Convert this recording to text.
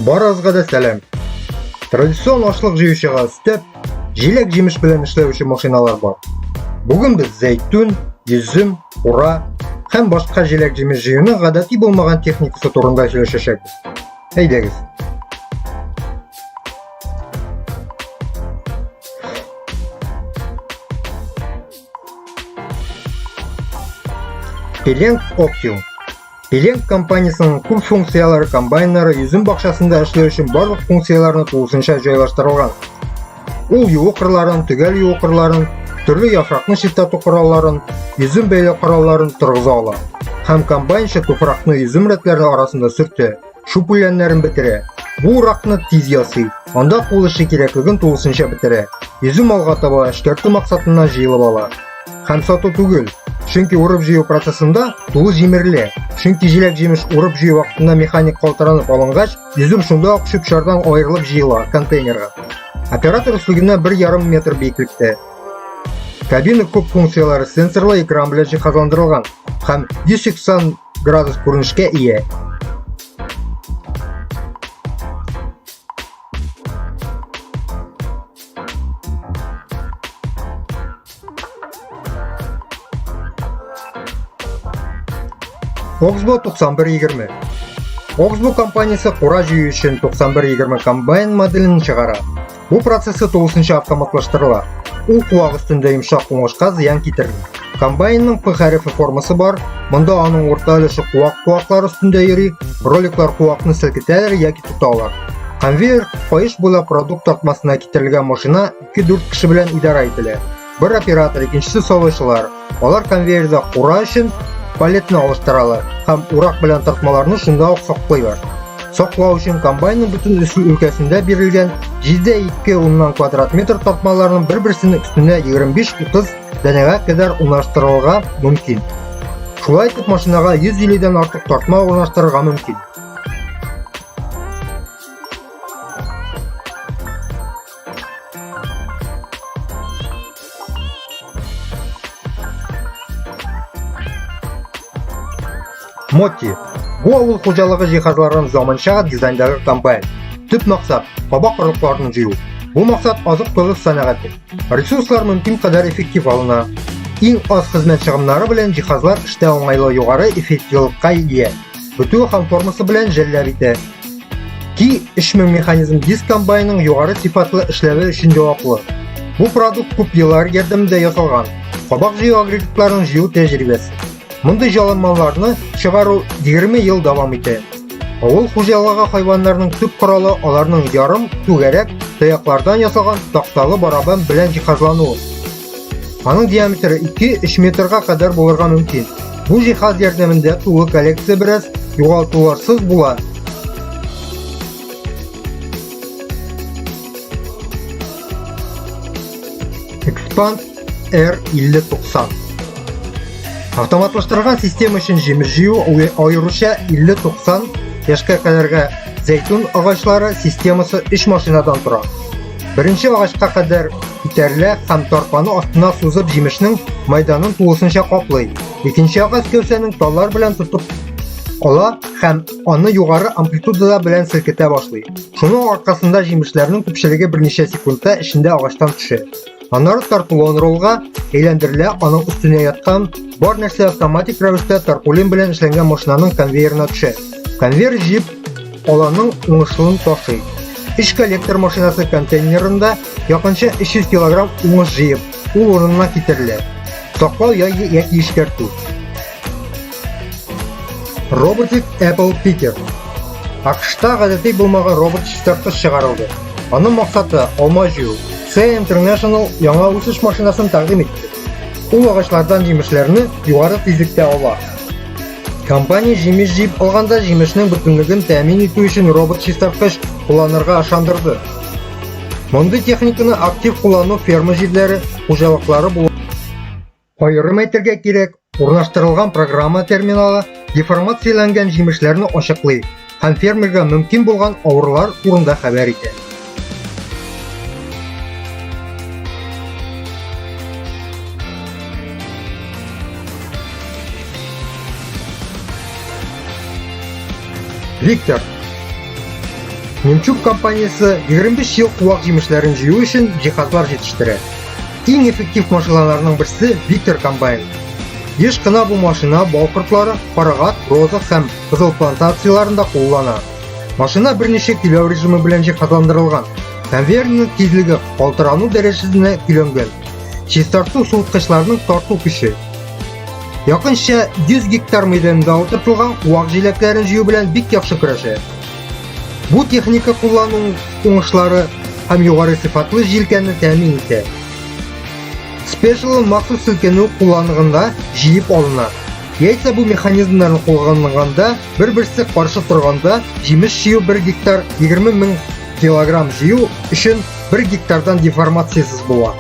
Барыгызга да сәлам. Традицион ашлык җыючыга степ, җиләк-җимеш белән эшләүче машиналар бар. Бүген без зәйтүн, йөзем, ура һәм башка җиләк-җимеш җыюның гадәти булмаган техникасы турында сөйләшәчәкбез. Әйдәгез. Pelenk Optium. Pelenk компаниясының күп функциялары комбайннары йөзем бакчасында эшләү өчен барлык функцияларны тулысынча җайлаштырылган. Ул юу кырларын, төгәл юу кырларын, төрле яфракны чистарту коралларын, йөзем бәйләү коралларын торгыза ала. Һәм комбайнчы туфракны йөзем рәтләре арасында сөртә, шүпүләннәрен бетерә. Бу уракны тиз ясый, анда кул эше кирәклеген тулысынча бетерә. Йөзем алга таба эшкәртү максатыннан җыелып ала. Һәм сату түгел. Чөнки урып җыю процессында тулы җимерелә. Чөнки җиләк-җимеш урып җыю вакытында механик калтыранып алынгач, йөзем шунда ук шөп-шардан аерылып җыела контейнерга. Оператор өслегенә 1,5 метр биеклектә. Кабина күп функциялары сенсорлы экран белән җиһазландырылган һәм 180 градус күренешкә ия. Oxbow 9120. Oxbow компаниясе кура җыю өчен 9120 комбайн моделен чыгара. Бу процессы тулысынча автоматлаштырыла. Ул куак өстендә йомшак уңышка зыян китерми. Комбайнның ПХРФ формасы бар. Монда аның урта өлеше куаклар өстендә йөри, роликлар куакны селкетәләр яки тоталар. Конвейер кайыш буйлап продукт тартмасына китерелгән машина 2-4 кеше белән идара ителә. Бер оператор, икенчесе савышлар. Алар конвейерда кура өчен палетны алыштыралар һәм урак белән тартмаларны шунда ук саклыйлар. Саклау өчен комбайнның бөтен үсү өлкәсендә бирелгән 7,2 квадрат метр тартмаларның бер-берсенең өстенә 25-30 дәнәгә кадәр урнаштырылырга мөмкин. Шулай итеп машинага 150дән артык тартма урнаштырырга мөмкин. Моти. Бу авыл хуҗалыгы җиһазларын заманча дизайндагы комбайн. Төп максат кабак орлыкларын җыю. Бу максат азык-төлек сәнәгате. Ресурслар мөмкин кадәр эффектив алына. Иң аз хезмәт чыгымнары белән җиһазлар эштә уңайлы югары эффективлыкка ия. Бөтү һәм формасы белән җәлләп итә. Ки 3000 механизм диск комбайнның югары сыйфатлы эшләве өчен җаваплы. Бу продукт күп еллар ярдәмендә ясалган. Кабак җыю агрегаттарын җыю тәҗрибәсе. Мондый җайланмаларны чыгару 20 ел дәвам итә. Авыл хуҗалыгы хайваннарының төп коралы аларның ярым түгәрәк таяклардан ясалган такталы барабан белән җиһазлануы. Аның диаметры 2-3 метрга кадәр булырга мөмкин. Бу җиһаз ярдәмендә тулы коллекция бераз югалтуларсыз була. Expand R5090. Автоматлаштырылган система өчен җимеш җыю аеруча 50-90 яшькә кадәрге зәйтүн агачлары системасы 3 машинадан тора. Беренче агачка кадәр итәрле һәм тарпаны астына сузып җимешнең майданын тулысынча каплый. Икенче агач кәүсәнең таллар белән тотып ала һәм аны югары амплитудада белән селкетә башлый. Шуның аркасында җимешләрнең күпчелеге берничә секундта эчендә агачтан төшә. Аннары тартылган ролга әйләндерелә, аның өстенә яткан бар нәрсә автоматик рәвештә тарпулин белән эшләнгән машинаның конвейерына төшә. Конвейер җыеп аланның уңышлын ташый. 3 коллектор машинасы контейнерында якынча 300 кг уңыш җыеп, ул урынына китерелә. Саклау яки эшкәртү. Robotic Apple Picker. АКШта гадәти булмаган робот чистарткыч чыгарылды. Аның максаты алма җыю. C International яңа үсеш машинасын тәкъдим итте. Ул агачлардан җимешләрне югары тизлектә ала. Компания җимеш җыеп алганда җимешнең бөтенлеген тәэмин итү өчен робот чистарткыч кулланырга ышандырды. Мондый техниканы актив куллану ферма җирләре хуҗалыклары була. Аерым әйтергә кирәк, урнаштырылган программа терминалы деформацияләнгән җимешләрне ачыклый һәм фермерга мөмкин булган авырулар турында хәбәр итә. Виктор. Немчук компаниясы 25 ел куак җимешләрен җыю өчен җиһазлар җитештерә. Иң эффектив машиналарның берсе Виктор комбайн. Еш кына бу машина бау кортлары, карагат, роза һәм кызыл плантацияларында куллана. Машина берничә көйләү режимы белән җиһазландырылган. Конвейерның тизлеге калтырану дәрәҗәсенә көйләнгән. Чистарту суыткычларының тарту көче. Якынча 100 гектар мәйданда утыртылган куак җиләкләрен җыю белән бик яхшы көрәшә. Бу техника куллану уңышлары һәм югары сыйфатлы җилкәнне тәэмин итә. Special махсус селкенү кулланылганда җыеп алына. Яисә бу механизмнарны кулланганда бер-берсе каршы торганда җимеш җыю 1 гектар 20 000 килограмм җыю өчен 1 гектардан деформациясыз була.